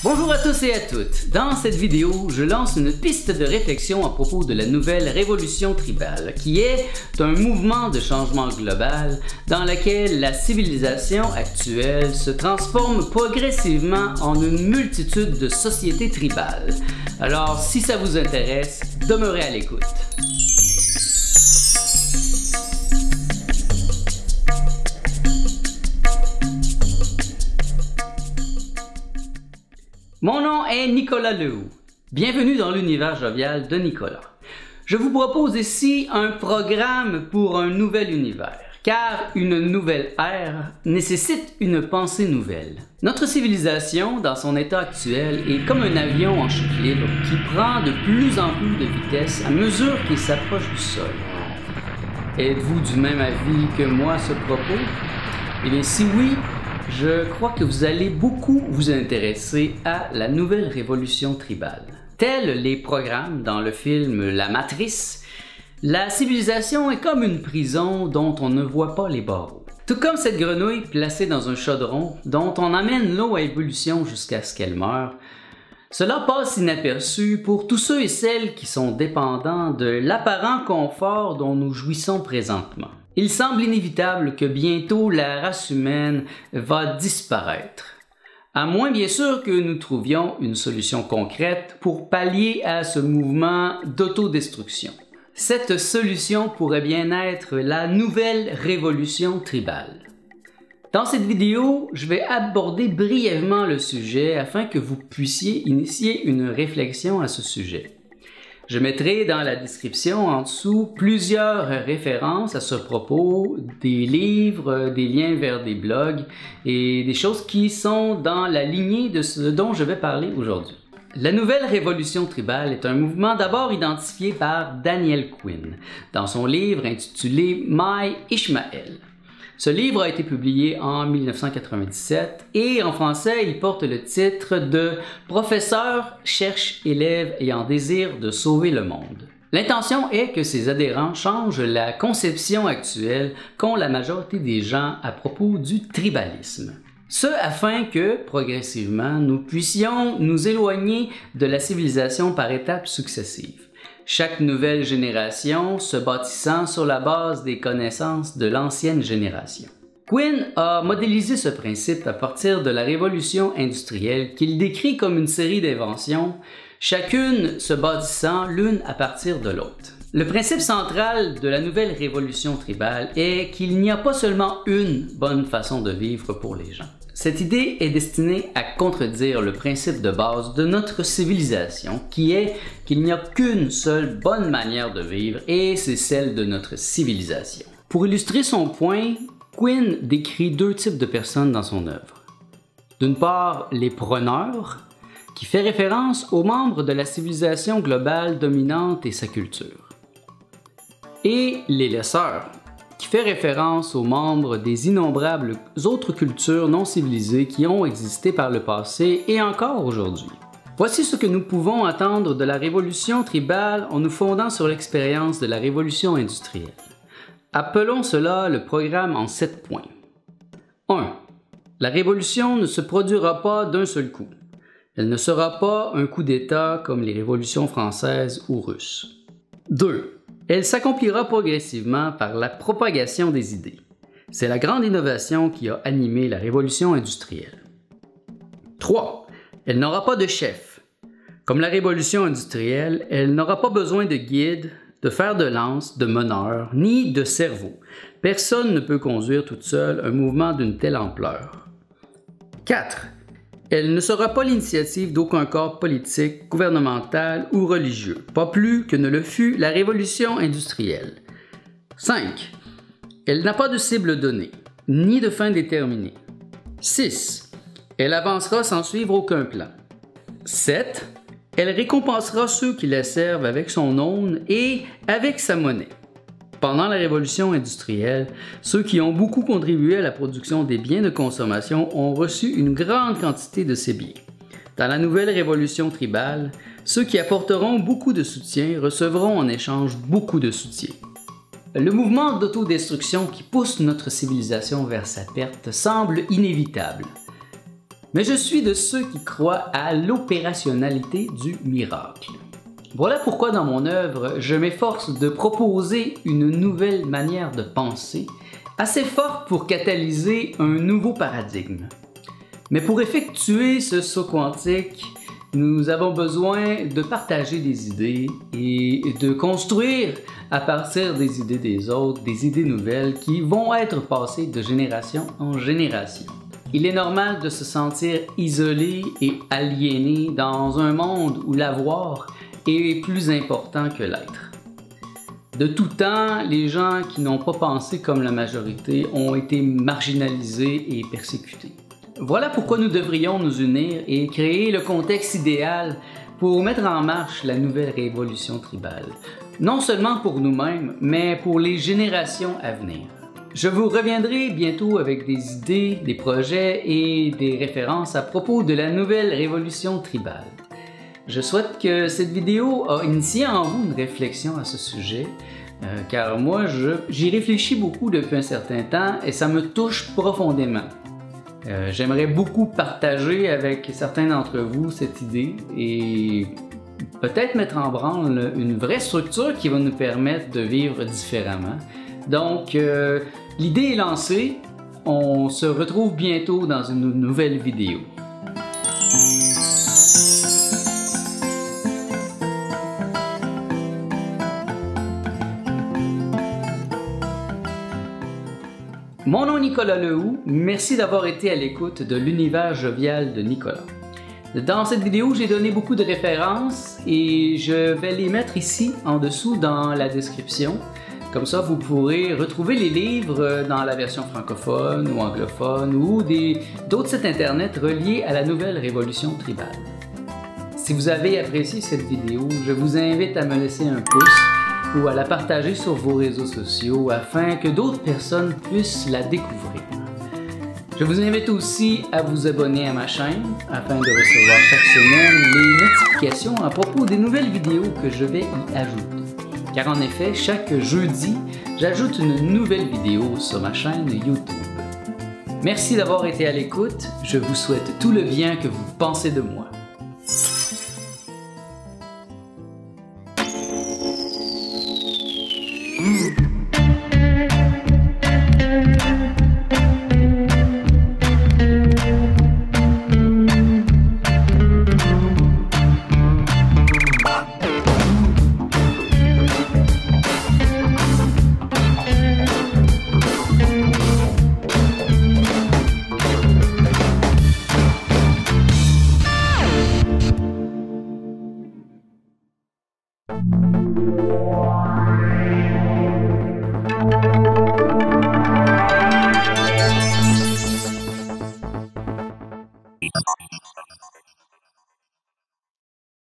Bonjour à tous et à toutes. Dans cette vidéo, je lance une piste de réflexion à propos de la nouvelle révolution tribale, qui est un mouvement de changement global dans lequel la civilisation actuelle se transforme progressivement en une multitude de sociétés tribales. Alors, si ça vous intéresse, demeurez à l'écoute. Mon nom est Nicolas Lehoux. Bienvenue dans l'univers jovial de Nicolas. Je vous propose ici un programme pour un nouvel univers, car une nouvelle ère nécessite une pensée nouvelle. Notre civilisation, dans son état actuel, est comme un avion en chute libre qui prend de plus en plus de vitesse à mesure qu'il s'approche du sol. Êtes-vous du même avis que moi à ce propos? Eh bien, si oui, je crois que vous allez beaucoup vous intéresser à la nouvelle révolution tribale. Tels les programmes dans le film La Matrice, la civilisation est comme une prison dont on ne voit pas les barreaux. Tout comme cette grenouille placée dans un chaudron dont on amène l'eau à ébullition jusqu'à ce qu'elle meure, cela passe inaperçu pour tous ceux et celles qui sont dépendants de l'apparent confort dont nous jouissons présentement. Il semble inévitable que bientôt la race humaine va disparaître, à moins bien sûr que nous trouvions une solution concrète pour pallier à ce mouvement d'autodestruction. Cette solution pourrait bien être la nouvelle révolution tribale. Dans cette vidéo, je vais aborder brièvement le sujet afin que vous puissiez initier une réflexion à ce sujet. Je mettrai dans la description en dessous plusieurs références à ce propos, des livres, des liens vers des blogs et des choses qui sont dans la lignée de ce dont je vais parler aujourd'hui. La nouvelle révolution tribale est un mouvement d'abord identifié par Daniel Quinn dans son livre intitulé My Ishmael. Ce livre a été publié en 1997 et en français, il porte le titre de « Professeur cherche élève ayant désir de sauver le monde ». L'intention est que ses adhérents changent la conception actuelle qu'ont la majorité des gens à propos du tribalisme. Ce afin que, progressivement, nous puissions nous éloigner de la civilisation par étapes successives. Chaque nouvelle génération se bâtissant sur la base des connaissances de l'ancienne génération. Quinn a modélisé ce principe à partir de la révolution industrielle qu'il décrit comme une série d'inventions, chacune se bâtissant l'une à partir de l'autre. Le principe central de la nouvelle révolution tribale est qu'il n'y a pas seulement une bonne façon de vivre pour les gens. Cette idée est destinée à contredire le principe de base de notre civilisation, qui est qu'il n'y a qu'une seule bonne manière de vivre, et c'est celle de notre civilisation. Pour illustrer son point, Quinn décrit deux types de personnes dans son œuvre. D'une part, les preneurs, qui fait référence aux membres de la civilisation globale dominante et sa culture. Et les laisseurs, qui fait référence aux membres des innombrables autres cultures non civilisées qui ont existé par le passé et encore aujourd'hui. Voici ce que nous pouvons attendre de la révolution tribale en nous fondant sur l'expérience de la révolution industrielle. Appelons cela le programme en 7 points. 1. La révolution ne se produira pas d'un seul coup. Elle ne sera pas un coup d'État comme les révolutions françaises ou russes. 2. Elle s'accomplira progressivement par la propagation des idées. C'est la grande innovation qui a animé la révolution industrielle. 3. Elle n'aura pas de chef. Comme la révolution industrielle, elle n'aura pas besoin de guide, de fer de lance, de meneur, ni de cerveau. Personne ne peut conduire toute seule un mouvement d'une telle ampleur. 4. Elle ne sera pas l'initiative d'aucun corps politique, gouvernemental ou religieux, pas plus que ne le fut la révolution industrielle. 5. Elle n'a pas de cible donnée, ni de fin déterminée. 6. Elle avancera sans suivre aucun plan. 7. Elle récompensera ceux qui la servent avec son aune et avec sa monnaie. Pendant la révolution industrielle, ceux qui ont beaucoup contribué à la production des biens de consommation ont reçu une grande quantité de ces biens. Dans la nouvelle révolution tribale, ceux qui apporteront beaucoup de soutien recevront en échange beaucoup de soutien. Le mouvement d'autodestruction qui pousse notre civilisation vers sa perte semble inévitable. Mais je suis de ceux qui croient à l'opérationnalité du miracle. Voilà pourquoi dans mon œuvre, je m'efforce de proposer une nouvelle manière de penser, assez forte pour catalyser un nouveau paradigme. Mais pour effectuer ce saut quantique, nous avons besoin de partager des idées et de construire à partir des idées des autres, des idées nouvelles qui vont être passées de génération en génération. Il est normal de se sentir isolé et aliéné dans un monde où l'avoir est plus important que l'être. De tout temps, les gens qui n'ont pas pensé comme la majorité ont été marginalisés et persécutés. Voilà pourquoi nous devrions nous unir et créer le contexte idéal pour mettre en marche la nouvelle révolution tribale. Non seulement pour nous-mêmes, mais pour les générations à venir. Je vous reviendrai bientôt avec des idées, des projets et des références à propos de la nouvelle révolution tribale. Je souhaite que cette vidéo a initié en vous une réflexion à ce sujet, car moi j'y réfléchis beaucoup depuis un certain temps et ça me touche profondément. J'aimerais beaucoup partager avec certains d'entre vous cette idée et peut-être mettre en branle une vraie structure qui va nous permettre de vivre différemment. Donc, l'idée est lancée. On se retrouve bientôt dans une nouvelle vidéo. Mon nom est Nicolas Lehoux, merci d'avoir été à l'écoute de l'univers jovial de Nicolas. Dans cette vidéo, j'ai donné beaucoup de références et je vais les mettre ici en dessous dans la description. Comme ça, vous pourrez retrouver les livres dans la version francophone ou anglophone ou d'autres sites internet reliés à la nouvelle révolution tribale. Si vous avez apprécié cette vidéo, je vous invite à me laisser un pouce ou à la partager sur vos réseaux sociaux afin que d'autres personnes puissent la découvrir. Je vous invite aussi à vous abonner à ma chaîne afin de recevoir chaque semaine les notifications à propos des nouvelles vidéos que je vais y ajouter. Car en effet, chaque jeudi, j'ajoute une nouvelle vidéo sur ma chaîne YouTube. Merci d'avoir été à l'écoute, je vous souhaite tout le bien que vous pensez de moi.